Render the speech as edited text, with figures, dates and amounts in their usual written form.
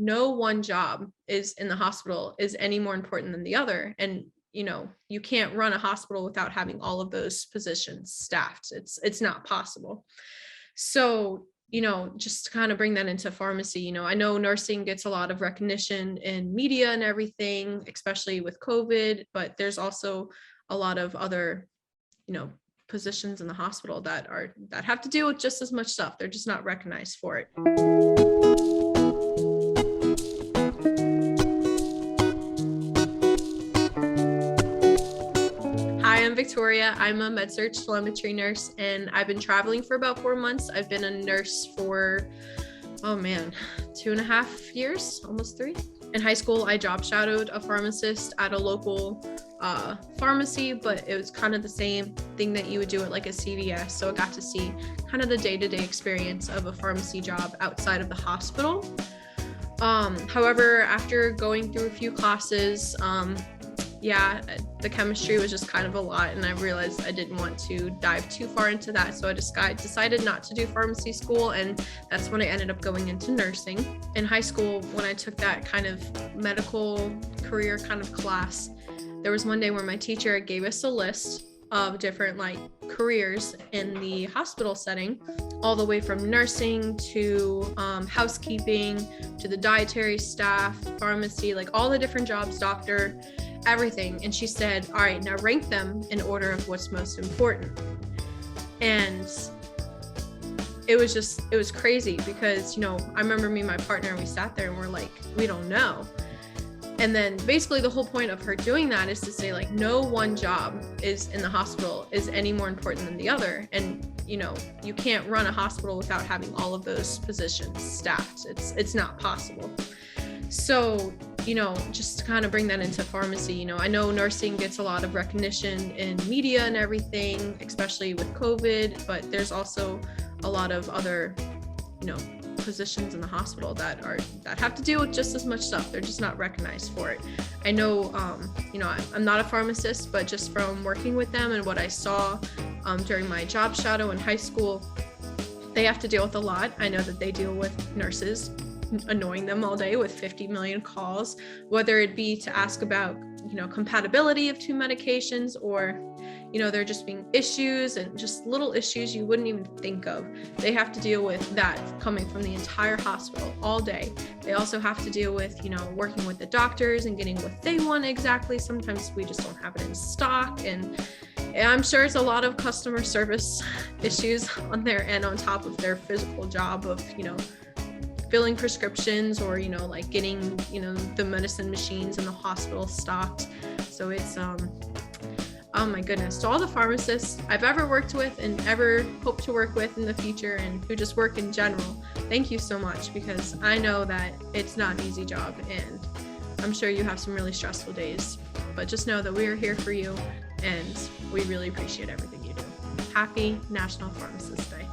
no one job is in the hospital is any more important than the other. And, you can't run a hospital without having all of those positions staffed. It's not possible. So, just to kind of bring that into pharmacy, I know nursing gets a lot of recognition in media and everything, especially with COVID, but there's also a lot of other, positions in the hospital that have to deal with just as much stuff. They're just not recognized for it. Hi, I'm Victoria. I'm a med-surg telemetry nurse, and I've been traveling for about 4 months. I've been a nurse for, 2.5 years, almost 3. In high school, I job shadowed a pharmacist at a local pharmacy, but it was kind of the same thing that you would do at like a CVS. So I got to see kind of the day-to-day experience of a pharmacy job outside of the hospital. However, after going through a few classes, the chemistry was just kind of a lot, and I realized I didn't want to dive too far into that. So I decided not to do pharmacy school, and that's when I ended up going into nursing. In high school, when I took that kind of medical career kind of class, there was one day where my teacher gave us a list of different careers in the hospital setting, all the way from nursing to housekeeping to the dietary staff, pharmacy, all the different jobs, doctor, everything. And she said, all right, now rank them in order of what's most important. And it was crazy because, I remember me and my partner, we sat there and we're like, we don't know. And then basically the whole point of her doing that is to say no one job is in the hospital is any more important than the other. And, you can't run a hospital without having all of those positions staffed. It's not possible. So, just to kind of bring that into pharmacy, I know nursing gets a lot of recognition in media and everything, especially with COVID, but there's also a lot of other, positions in the hospital that have to deal with just as much stuff. They're just not recognized for it. I know, I'm not a pharmacist, but just from working with them and what I saw during my job shadow in high school, they have to deal with a lot. I know that they deal with nurses annoying them all day with 50 million calls, whether it be to ask about, compatibility of 2 medications, or, there just being issues and just little issues you wouldn't even think of. They have to deal with that coming from the entire hospital all day. They also have to deal with, working with the doctors and getting what they want exactly. Sometimes we just don't have it in stock, and I'm sure it's a lot of customer service issues on their end on top of their physical job of, filling prescriptions or, getting, the medicine machines in the hospital stocked. So it's, oh my goodness. To all the pharmacists I've ever worked with and ever hope to work with in the future, and who just work in general, thank you so much, because I know that it's not an easy job, and I'm sure you have some really stressful days, but just know that we are here for you, and we really appreciate everything you do. Happy National Pharmacist Day.